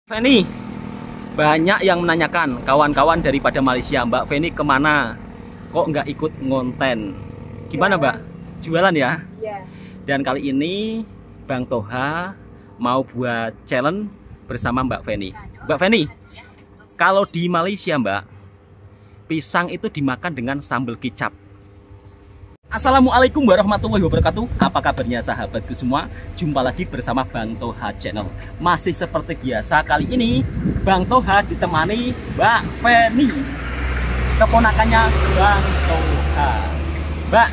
Feni, banyak yang menanyakan kawan-kawan daripada Malaysia, Mbak Feni kemana? Kok nggak ikut ngonten? Gimana Mbak? Jualan ya? Iya. Dan kali ini Bang Toha mau buat challenge bersama Mbak Feni. Mbak Feni, kalau di Malaysia Mbak, pisang itu dimakan dengan sambal kicap. Assalamualaikum warahmatullahi wabarakatuh. Apa kabarnya sahabatku semua? Jumpa lagi bersama Bang Toha Channel. Masih seperti biasa, kali ini Bang Toha ditemani Mbak Feni, keponakannya Bang Toha. Mbak,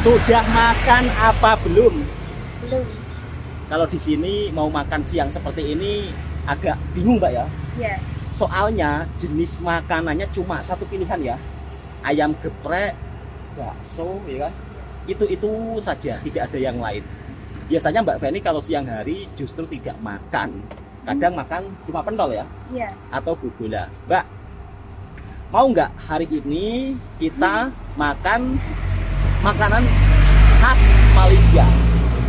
sudah makan apa belum? Belum. Kalau di sini mau makan siang seperti ini agak bingung Mbak ya? Iya. Soalnya jenis makanannya cuma satu pilihan ya. Ayam geprek, bakso, ya kan? Itu saja, tidak ada yang lain. Biasanya Mbak Feni kalau siang hari justru tidak makan. Kadang makan cuma pentol ya? Iya. Atau bubola. Mbak, mau nggak hari ini kita makan makanan khas Malaysia?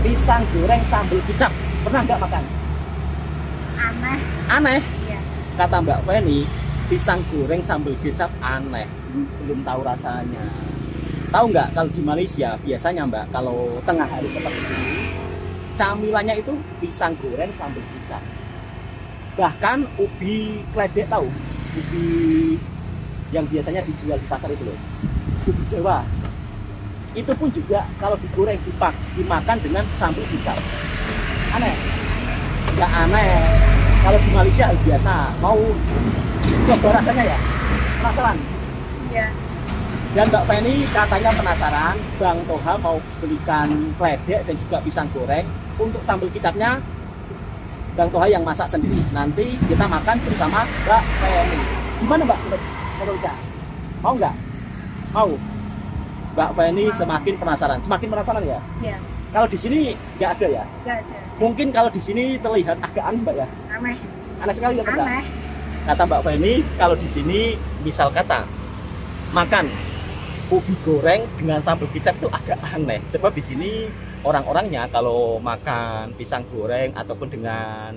Pisang goreng sambal kicap. Pernah nggak makan? Aneh. Aneh? Iya. Kata Mbak Feni, pisang goreng sambal kicap aneh. Belum tahu rasanya. Tahu nggak kalau di Malaysia biasanya Mbak, kalau tengah hari seperti ini camilannya itu pisang goreng sambal kicap. Bahkan ubi kledek, tahu? Ubi yang biasanya dijual di pasar itu loh, ubi Jawa. Itu pun juga kalau digoreng dimakan dengan sambal kicap. Aneh? Nggak aneh. Kalau di Malaysia biasa. Mau coba rasanya ya? Penasaran? Iya. Dan Mbak Feni katanya penasaran, Bang Toha mau belikan kledek dan juga pisang goreng. Untuk sambal kicapnya Bang Toha yang masak sendiri. Nanti kita makan bersama Mbak Feni. Gimana Mbak menurutnya? Mau nggak? Mau? Mbak Feni semakin penasaran ya? Iya. Kalau di sini nggak ada ya? Nggak ada. Mungkin kalau di sini terlihat agak aneh Mbak ya? Aneh. Aneh sekali ya Mbak? Aneh. Kata Mbak Feni, kalau di sini misal kata makan ubi goreng dengan sambal kicap itu agak aneh. Sebab di sini orang-orangnya kalau makan pisang goreng ataupun dengan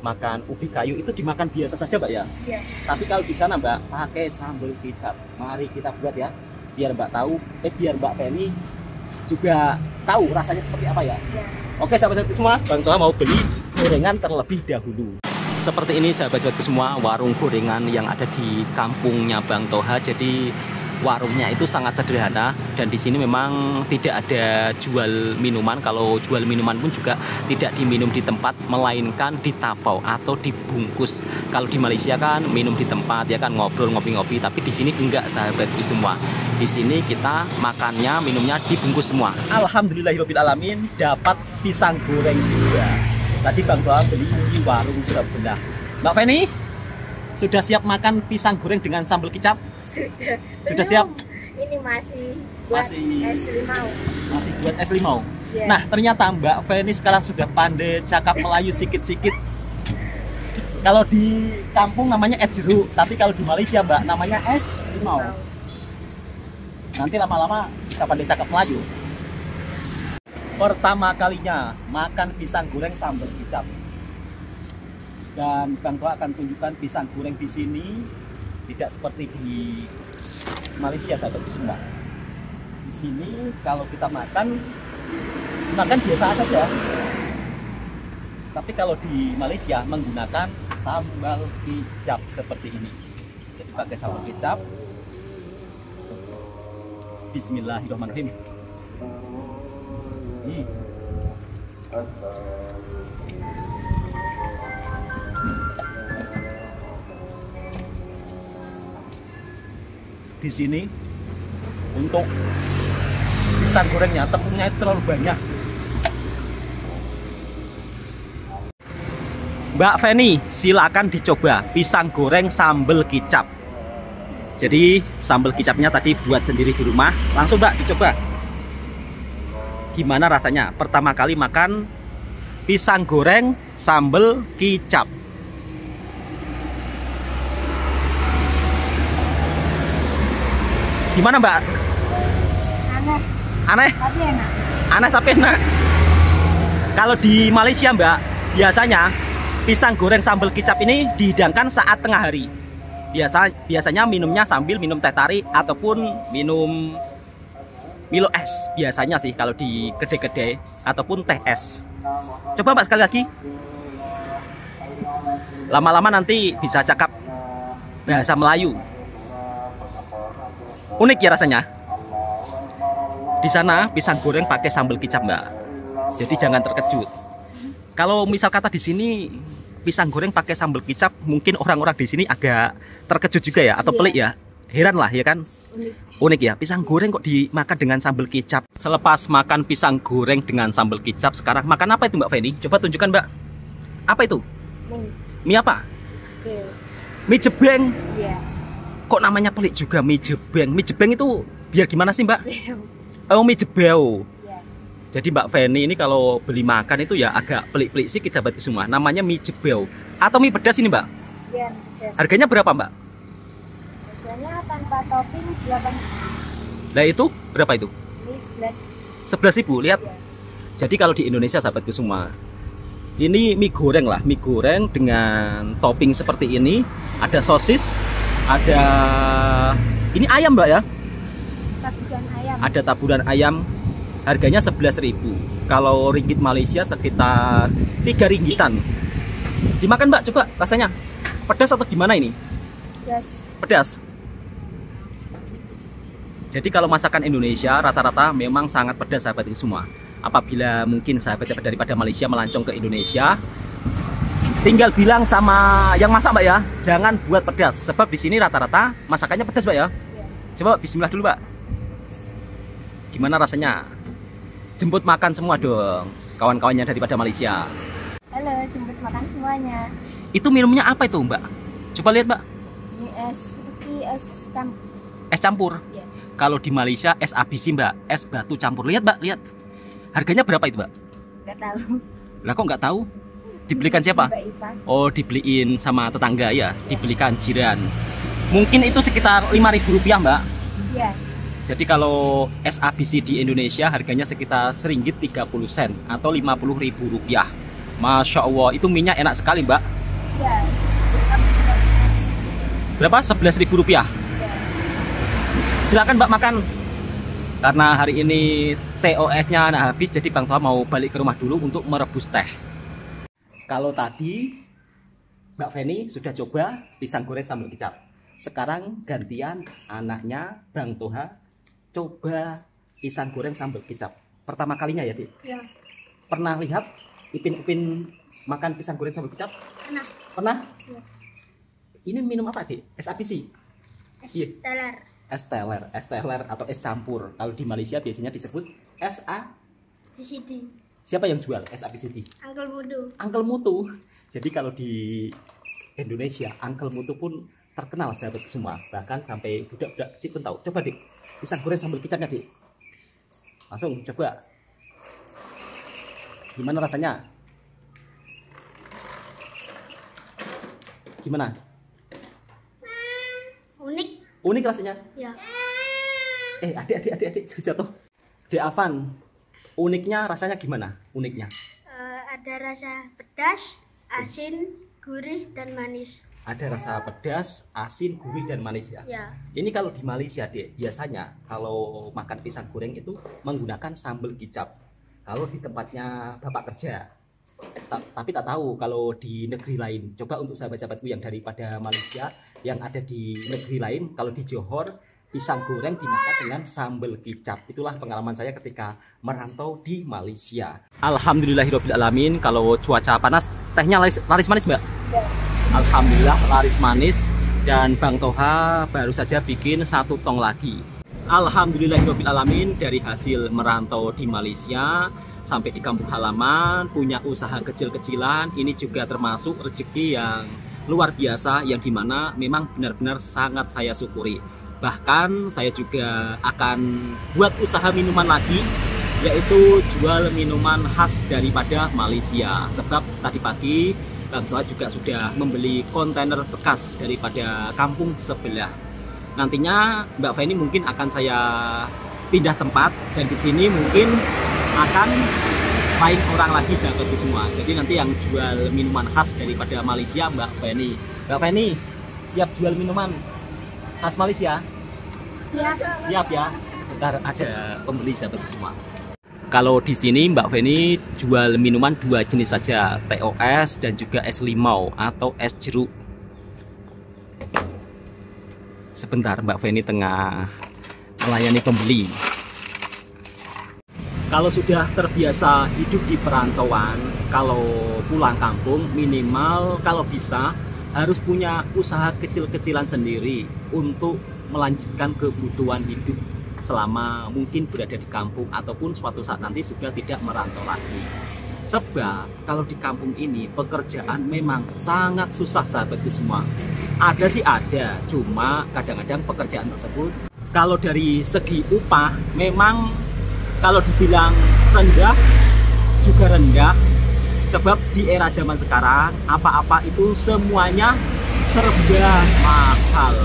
makan ubi kayu itu dimakan biasa saja Mbak ya. Iya. Tapi kalau di sana Mbak pakai sambal kicap. Mari kita buat ya, biar Mbak tahu, biar Mbak Feni juga tahu rasanya seperti apa ya. Iya. Oke sahabat-sahabat semua, Bang Toha mau beli gorengan terlebih dahulu. Seperti ini sahabat-sahabatku semua, warung gorengan yang ada di kampungnya Bang Toha. Jadi warungnya itu sangat sederhana dan di sini memang tidak ada jual minuman. Kalau jual minuman pun juga tidak diminum di tempat, melainkan ditapau atau dibungkus. Kalau di Malaysia kan minum di tempat ya kan, ngobrol ngopi-ngopi, tapi di sini enggak sahabatku semua. Di sini kita makannya, minumnya dibungkus semua. Alhamdulillahirabbil alamin, dapat pisang goreng juga. Tadi Bang Toha beli di warung sebelah. Mbak Feni, sudah siap makan pisang goreng dengan sambal kicap? Sudah. Sudah siap? Ini masih buat es limau. Masih buat es limau. Iya. Nah, ternyata Mbak Feni sekarang sudah pandai cakap Melayu sikit-sikit. Kalau di kampung namanya es jeruk, tapi kalau di Malaysia Mbak namanya es limau. Nanti lama-lama bisa pandai cakap Melayu. Pertama kalinya makan pisang goreng sambal kicap. Dan Bang Toha akan tunjukkan pisang goreng di sini tidak seperti di Malaysia sahabatku semua. Di sini kalau kita makan biasa saja. Tapi kalau di Malaysia menggunakan sambal kicap seperti ini. Jadi pakai sambal kicap. Bismillahirrahmanirrahim. Di sini untuk pisang gorengnya tepungnya itu terlalu banyak. Mbak Feni, silakan dicoba pisang goreng sambal kicap. Jadi sambal kicapnya tadi buat sendiri di rumah. Langsung Mbak dicoba. Gimana rasanya? Pertama kali makan pisang goreng sambal kicap. Gimana Mbak? Aneh. Aneh? Tapi enak. Aneh tapi enak. Kalau di Malaysia Mbak, biasanya pisang goreng sambal kicap ini dihidangkan saat tengah hari. Biasanya minumnya sambil minum teh tarik ataupun minum Milo es biasanya sih kalau di kedai-kedai ataupun teh es. Coba Mbak sekali lagi. Lama-lama nanti bisa cakap bahasa Melayu. Unik ya rasanya. Di sana pisang goreng pakai sambal kicap Mbak. Jadi jangan terkejut. Kalau misal kata di sini pisang goreng pakai sambal kicap, mungkin orang-orang di sini agak terkejut juga ya, atau pelik ya. Heran lah ya kan. Unik ya, pisang goreng kok dimakan dengan sambal kicap. Selepas makan pisang goreng dengan sambal kicap, sekarang makan apa itu Mbak Feni? Coba tunjukkan Mbak. Apa itu? Mie apa? Mie jebeng. Iya. Kok namanya pelik juga, mie jebeng? Mie jebeng itu biar gimana sih Mbak? Oh, mie jebeu. Iya. Jadi Mbak Feni ini kalau beli makan itu ya agak pelik-pelik sih sahabat semua. Namanya mie jebeu atau mie pedas ini Mbak? Iya, pedas. Harganya berapa Mbak? Harganya tanpa topping 8. Nah itu berapa itu? Ini 11. 11.000, lihat. Iya. Jadi kalau di Indonesia sahabatku semua, ini mie goreng lah, mie goreng dengan topping seperti ini. Ada sosis, ada ini ayam Mbak ya? Taburan ayam. Ada taburan ayam. Harganya 11.000. Kalau ringgit Malaysia sekitar 3 ringgitan. Dimakan Mbak, coba rasanya. Pedas atau gimana ini? Pedas. Pedas. Jadi kalau masakan Indonesia rata-rata memang sangat pedas sahabat ini semua. Apabila mungkin sahabat-sahabat daripada Malaysia melancong ke Indonesia, tinggal bilang sama yang masak Mbak ya, jangan buat pedas. Sebab di sini rata-rata masakannya pedas Mbak ya. Iya. Coba bismillah dulu Mbak. Gimana rasanya? Jemput makan semua dong, kawan-kawannya daripada Malaysia. Halo, jemput makan semuanya. Itu minumnya apa itu Mbak? Coba lihat Mbak. Ini es campur. Es campur. Iya. Kalau di Malaysia es ABC Mbak, es batu campur. Lihat Mbak, lihat. Harganya berapa itu Mbak? Nggak tahu. Lah kok nggak tahu? Dibelikan siapa? Mbak Iva. Oh, dibeliin sama tetangga ya, dibelikan jiran. Mungkin itu sekitar Rp5.000 Mbak. Iya. Jadi kalau es ABC di Indonesia harganya sekitar RM1.30 atau Rp50.000. Masya Allah, itu minyak enak sekali Mbak. Iya. Berapa? Rp11.000. Iya. Silakan Mbak makan. Karena hari ini TOS-nya nah habis, jadi Bang Toha mau balik ke rumah dulu untuk merebus teh. Kalau tadi Mbak Feni sudah coba pisang goreng sambal kicap. Sekarang gantian anaknya Bang Toha coba pisang goreng sambal kicap. Pertama kalinya ya, Dik? Iya. Pernah lihat Ipin makan pisang goreng sambal kicap? Pernah. Pernah? Iya. Ini minum apa, Dik? Es ABC? Iya. Teler. Es teler atau es campur. Kalau di Malaysia biasanya disebut VCD. Siapa yang jual es ABCD? Uncle Mudu. Uncle Mutu. Jadi kalau di Indonesia, Uncle Mutu pun terkenal sahabat semua. Bahkan sampai budak-budak kecil pun tahu. Coba Dik, pisang goreng sambal kicapnya Dik. Langsung coba. Gimana rasanya? Gimana? Unik. Unik rasanya? Ya. Adik jatuh. Dek Afan, uniknya rasanya gimana? Uniknya? Ada rasa pedas, asin, gurih, dan manis. Ada rasa pedas, asin, gurih, dan manis ya? Ya. Ini kalau di Malaysia Dek, biasanya kalau makan pisang goreng itu menggunakan sambal kicap. Kalau di tempatnya Bapak kerja. Tapi tak tahu kalau di negeri lain. Coba untuk sahabat-sahabatku yang daripada Malaysia, yang ada di negeri lain, kalau di Johor pisang goreng dimakan dengan sambal kicap. Itulah pengalaman saya ketika merantau di Malaysia. Alhamdulillahirobbilalamin. Kalau cuaca panas, tehnya laris manis Mbak? Ya. Alhamdulillah laris manis. Dan Bang Toha baru saja bikin 1 tong lagi. Alhamdulillahirobbilalamin. Dari hasil merantau di Malaysia sampai di kampung halaman, punya usaha kecil-kecilan, ini juga termasuk rezeki yang luar biasa, yang dimana memang benar-benar sangat saya syukuri. Bahkan saya juga akan buat usaha minuman lagi, yaitu jual minuman khas daripada Malaysia. Sebab tadi pagi Bang Toha juga sudah membeli kontainer bekas daripada kampung sebelah. Nantinya Mbak Feni mungkin akan saya pindah tempat, dan di sini mungkin akan lain orang lagi sahabatku semua. Jadi nanti yang jual minuman khas daripada Malaysia Mbak Feni. Mbak Feni, siap jual minuman khas Malaysia? Siap. Siap ya. Sebentar ada pembeli sahabatku semua. Kalau di sini Mbak Feni jual minuman 2 jenis saja, TOS dan juga es limau atau es jeruk. Sebentar, Mbak Feni tengah melayani pembeli. Kalau sudah terbiasa hidup di perantauan, kalau pulang kampung minimal kalau bisa harus punya usaha kecil-kecilan sendiri untuk melanjutkan kebutuhan hidup selama mungkin berada di kampung ataupun suatu saat nanti sudah tidak merantau lagi. Sebab kalau di kampung ini pekerjaan memang sangat susah sahabatku semua. Ada sih ada, cuma kadang-kadang pekerjaan tersebut kalau dari segi upah memang kalau dibilang rendah juga rendah. Sebab di era zaman sekarang apa-apa itu semuanya serba mahal.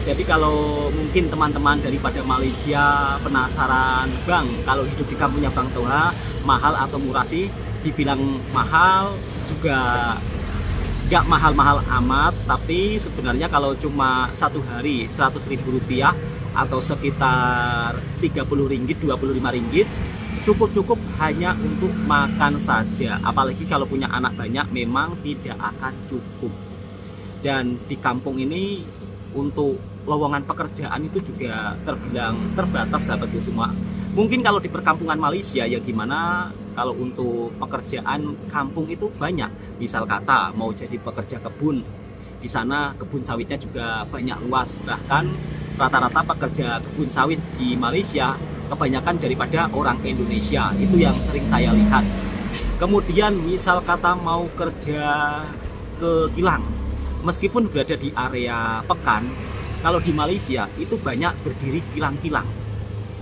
Jadi kalau mungkin teman-teman daripada Malaysia penasaran, Bang, kalau hidup di kampungnya Bang Toha mahal atau murah sih? Dibilang mahal juga nggak mahal-mahal amat, tapi sebenarnya kalau cuma satu hari 100.000 rupiah atau sekitar 30 ringgit, 25 ringgit cukup hanya untuk makan saja. Apalagi kalau punya anak banyak memang tidak akan cukup. Dan di kampung ini untuk lowongan pekerjaan itu juga terbilang terbatas sahabatku semua. Mungkin kalau di perkampungan Malaysia ya gimana, kalau untuk pekerjaan kampung itu banyak. Misal kata mau jadi pekerja kebun, di sana kebun sawitnya juga banyak luas. Bahkan rata-rata pekerja kebun sawit di Malaysia kebanyakan daripada orang Indonesia, itu yang sering saya lihat. Kemudian misal kata mau kerja ke kilang, meskipun berada di area pekan, kalau di Malaysia itu banyak berdiri kilang-kilang.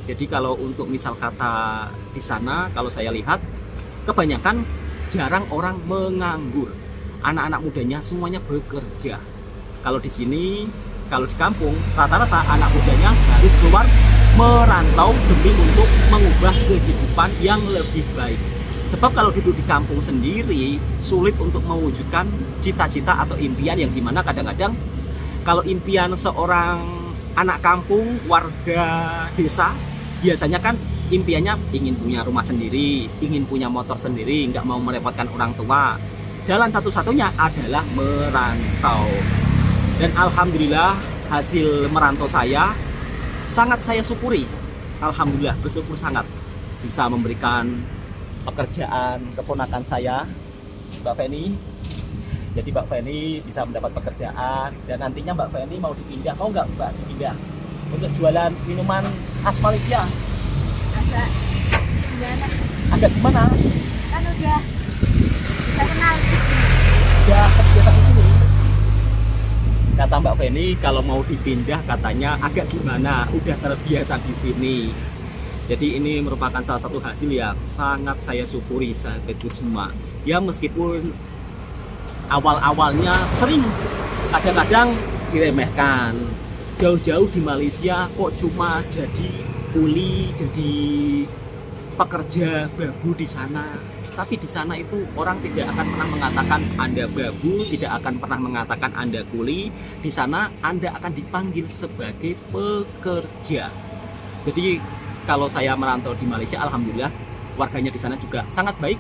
Jadi kalau untuk misal kata di sana, kalau saya lihat kebanyakan jarang orang menganggur. Anak-anak mudanya semuanya bekerja. Kalau di sini, kalau di kampung, rata-rata anak mudanya harus keluar merantau demi untuk mengubah kehidupan yang lebih baik. Sebab kalau duduk di kampung sendiri, sulit untuk mewujudkan cita-cita atau impian yang dimana kadang-kadang kalau impian seorang anak kampung, warga desa, biasanya kan impiannya ingin punya rumah sendiri, ingin punya motor sendiri, nggak mau merepotkan orang tua. Jalan satu-satunya adalah merantau. Dan alhamdulillah hasil merantau saya sangat saya syukuri. Alhamdulillah bersyukur sangat bisa memberikan pekerjaan keponakan saya, Mbak Feni. Jadi Mbak Feni bisa mendapat pekerjaan dan nantinya Mbak Feni mau dipindah, mau nggak Mbak dipindah untuk jualan minuman khas Malaysia? Agak gimana? Agak gimana? Kan udah kenal di sini. Udah terbiasa di sini. Kata Mbak Feni kalau mau dipindah katanya agak gimana, udah terbiasa di sini. Jadi ini merupakan salah satu hasil yang sangat saya syukuri sahabatku semua. Ya meskipun awal-awalnya sering kadang-kadang diremehkan. Jauh-jauh di Malaysia kok cuma jadi kuli, jadi pekerja babu di sana. Tapi di sana itu orang tidak akan pernah mengatakan Anda babu, tidak akan pernah mengatakan Anda kuli. Di sana Anda akan dipanggil sebagai pekerja. Jadi kalau saya merantau di Malaysia, alhamdulillah warganya di sana juga sangat baik.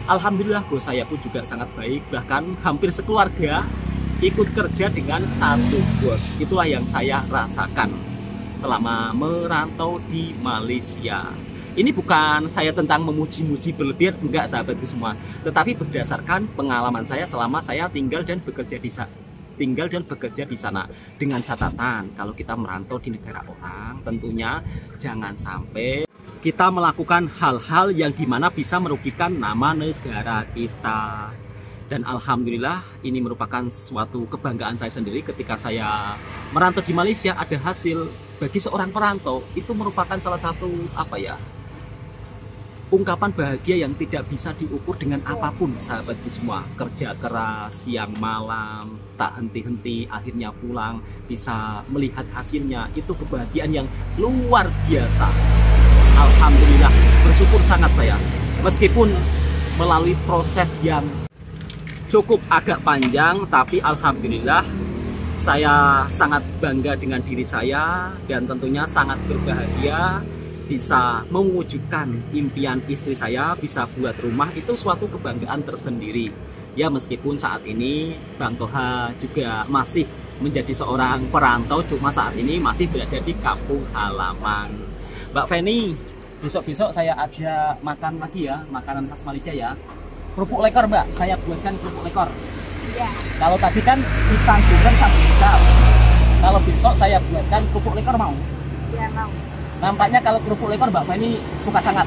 Alhamdulillah bos saya pun juga sangat baik, bahkan hampir sekeluarga ikut kerja dengan satu bos. Itulah yang saya rasakan selama merantau di Malaysia. Ini bukan saya tentang memuji-muji berlebihan, enggak sahabatku semua, tetapi berdasarkan pengalaman saya selama saya tinggal dan bekerja di sana. Dengan catatan kalau kita merantau di negara orang, tentunya jangan sampai kita melakukan hal-hal yang dimana bisa merugikan nama negara kita. Dan alhamdulillah ini merupakan suatu kebanggaan saya sendiri ketika saya merantau di Malaysia. Ada hasil bagi seorang perantau, itu merupakan salah satu ungkapan bahagia yang tidak bisa diukur dengan apapun sahabatku semua. Kerja keras siang malam tak henti-henti, akhirnya pulang bisa melihat hasilnya, itu kebahagiaan yang luar biasa. Alhamdulillah bersyukur sangat saya. Meskipun melalui proses yang cukup agak panjang, tapi alhamdulillah saya sangat bangga dengan diri saya dan tentunya sangat berbahagia bisa mewujudkan impian istri saya, bisa buat rumah. Itu suatu kebanggaan tersendiri. Ya, meskipun saat ini Bang Toha juga masih menjadi seorang perantau, cuma saat ini masih berada di kampung halaman. Mbak Feni, besok-besok saya ajak makan lagi ya, makanan khas Malaysia ya. Kerupuk lekor Mbak, saya buatkan kerupuk lekor. Iya. Kalau tadi kan pisang goreng sama hijau. Kalau besok saya buatkan kerupuk lekor mau? Iya mau. Nampaknya kalau kerupuk lekor Mbak Feni suka sangat.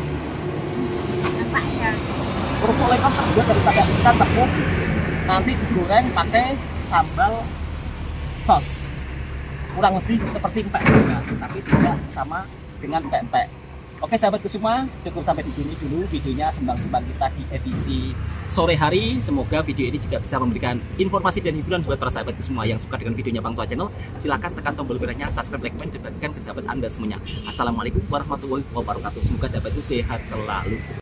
Nampaknya. Kerupuk lekor terbuat daripada ikan tepung, nanti digoreng pakai sambal sos. Kurang lebih seperti empek juga, tapi tidak sama dengan empek. Oke sahabatku semua, cukup sampai di sini dulu videonya sembang-sembang kita di edisi sore hari. Semoga video ini juga bisa memberikan informasi dan hiburan buat para sahabatku semua yang suka dengan videonya Bang Toha Channel. Silahkan tekan tombol merahnya, subscribe, like, komen, dan bagikan ke sahabat Anda semuanya. Assalamualaikum warahmatullahi wabarakatuh. Semoga sahabatku sehat selalu.